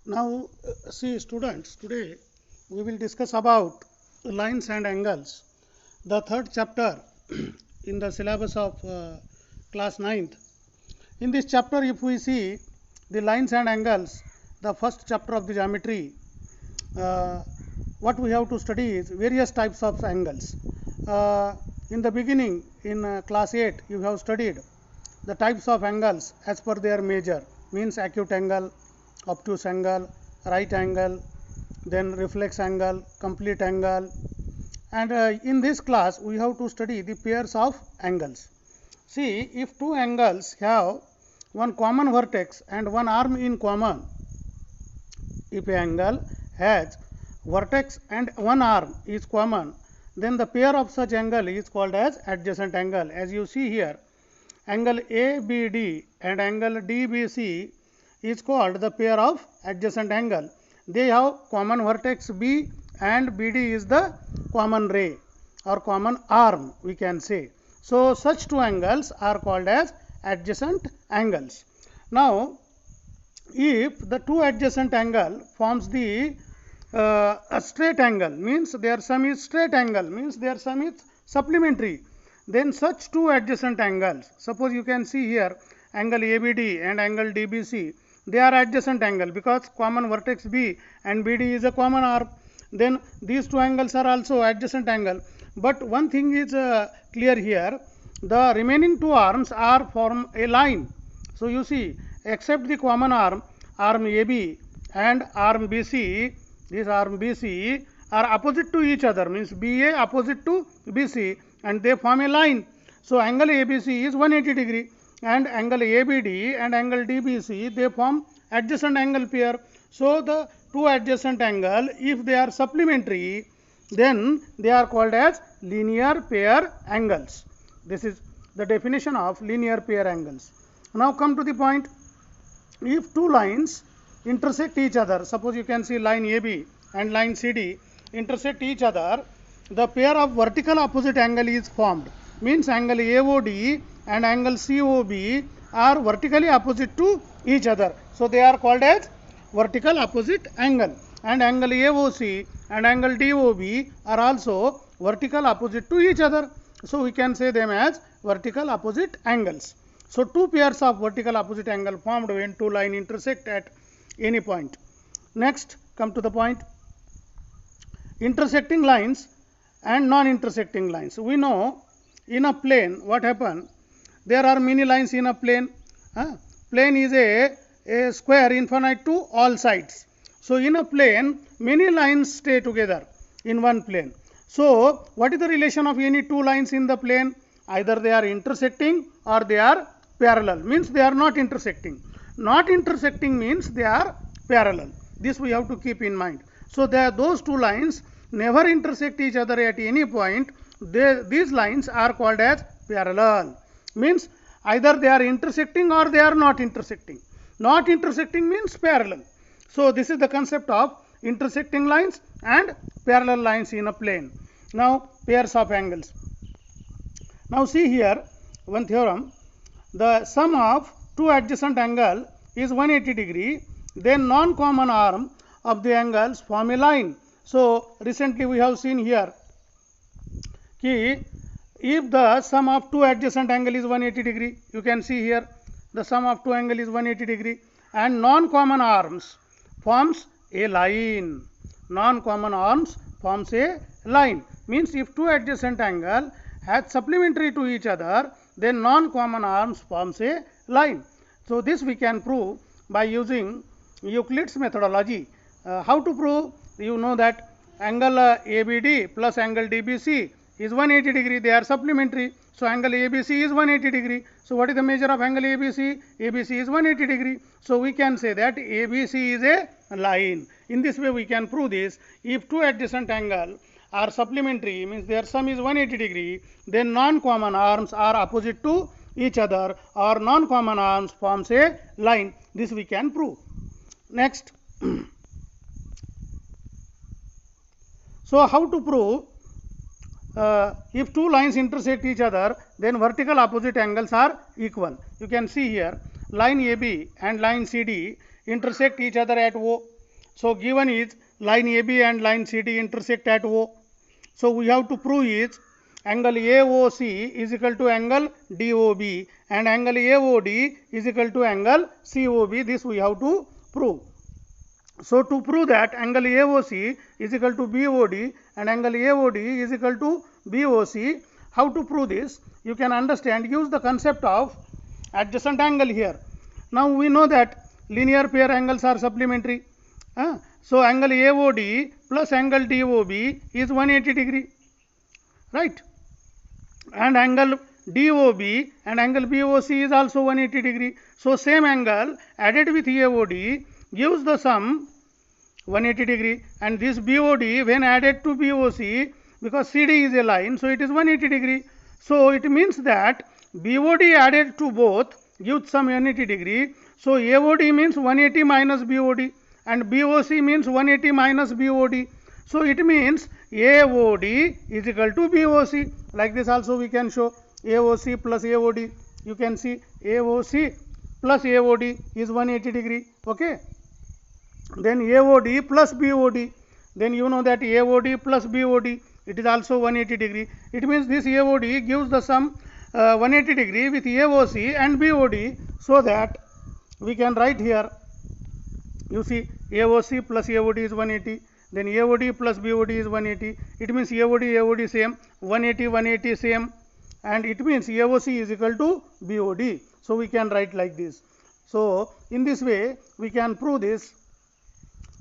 Now, see students, today we will discuss about lines and angles, the third chapter in the syllabus of class 9th. In this chapter, if we see the lines and angles, the first chapter of the geometry, uh, what we have to study is various types of angles. In the beginning, in class 8, you have studied the types of angles as per their measure, means acute angle, obtuse angle, right angle, then reflex angle, complete angle, and in this class we have to study the pairs of angles. See, if two angles have one common vertex and one arm in common, if a angle has vertex and one arm is common, then the pair of such angle is called as adjacent angle. As you see here, angle ABD and angle DBC is called the pair of adjacent angle. They have common vertex B and BD is the common ray or common arm, we can say. So, such two angles are called as adjacent angles. Now, if the two adjacent angle forms the a straight angle, means their sum is straight angle, means their sum is supplementary, then such two adjacent angles, suppose you can see here angle ABD and angle DBC, they are adjacent angle because common vertex B and BD is a common arm. Then these two angles are also adjacent angle. But one thing is clear here, the remaining two arms are form a line. So you see, except the common arm, arm AB and arm BC, this arm BC are opposite to each other, means BA opposite to BC, and they form a line. So angle ABC is 180 degree and angle ABD and angle DBC, they form adjacent angle pair. So the two adjacent angle, if they are supplementary, then they are called as linear pair angles. This is the definition of linear pair angles. Now come to the point, if two lines intersect each other, suppose you can see line AB and line CD intersect each other, the pair of vertical opposite angle is formed, means angle AOD and angle COB are vertically opposite to each other. So they are called as vertical opposite angle, and angle AOC and angle DOB are also vertical opposite to each other. So we can say them as vertical opposite angles. So two pairs of vertical opposite angle formed when two lines intersect at any point. Next, come to the point, intersecting lines and non-intersecting lines. We know in a plane what happens, there are many lines in a plane. Plane is a square infinite to all sides. So in a plane, many lines stay together in one plane. So what is the relation of any two lines in the plane? Either they are intersecting or they are parallel, means they are not intersecting. Not intersecting means they are parallel. This we have to keep in mind. So those two lines never intersect each other at any point. These lines are called as parallel, means either they are intersecting or they are not intersecting. Not intersecting means parallel. So this is the concept of intersecting lines and parallel lines in a plane. Now pairs of angles. Now see here one theorem, the sum of two adjacent angle is 180 degree, then non-common arm of the angles form a line. So recently we have seen here कि if the sum of two adjacent angle is 180 degree, you can see here the sum of two angle is 180 degree and non-common arms forms a line. Non-common arms forms a line, means if two adjacent angle has supplementary to each other, then non-common arms forms a line. So this we can prove by using Euclid's methodology. How to prove? You know that angle ABD plus angle DBC is 180 degree, they are supplementary. So angle ABC is 180 degree. So what is the measure of angle ABC? ABC is 180 degree. So we can say that ABC is a line. In this way we can prove this. If two adjacent angle are supplementary, means their sum is 180 degree, then non-common arms are opposite to each other or non-common arms forms a line. This we can prove. Next, so how to prove if two lines intersect each other, then vertical opposite angles are equal. You can see here line AB and line CD intersect each other at O. So given is line AB and line CD intersect at O. So we have to prove is angle AOC is equal to angle DOB and angle AOD is equal to angle COB. This we have to prove. So to prove that angle AOC is equal to BOD and angle AOD is equal to BOC, how to prove this? You can understand, use the concept of adjacent angle here. Now we know that linear pair angles are supplementary. So angle AOD plus angle DOB is 180 degree, right? And angle DOB and angle BOC is also 180 degree. So same angle added with AOD gives the sum 180 degree, and this BOD when added to BOC, because CD is a line, so it is 180 degree. So it means that BOD added to both gives some 180 degree. So AOD means 180 minus BOD and BOC means 180 minus BOD. So it means AOD is equal to BOC. Like this also we can show AOC plus AOD. You can see AOC plus AOD is 180 degree. Okay. Then AOD plus BOD. Then you know that AOD plus BOD, it is also 180 degree. It means this AOD gives the sum 180 degree with AOC and BOD, so that we can write here. You see AOC plus AOD is 180. Then AOD plus BOD is 180. It means AOD same, 180 same, and it means AOC is equal to BOD. So we can write like this. So in this way we can prove this.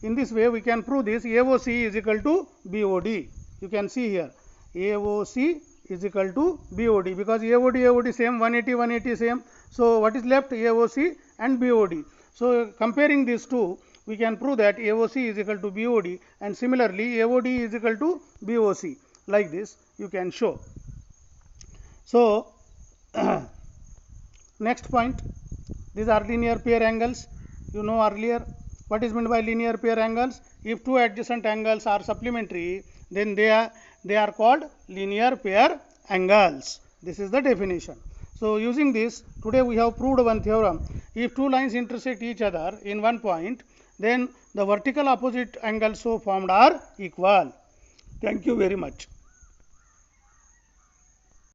AOC is equal to BOD. You can see here AOC is equal to BOD, because AOD same, 180 same. So what is left? AOC and BOD. So comparing these two, we can prove that AOC is equal to BOD, and similarly AOD is equal to BOC. Like this you can show. So next point, these are linear pair angles. You know earlier what is meant by linear pair angles. If two adjacent angles are supplementary, then they are called linear pair angles. This is the definition. So using this, today we have proved one theorem. If two lines intersect each other in one point, then the vertical opposite angles so formed are equal. Thank you very much.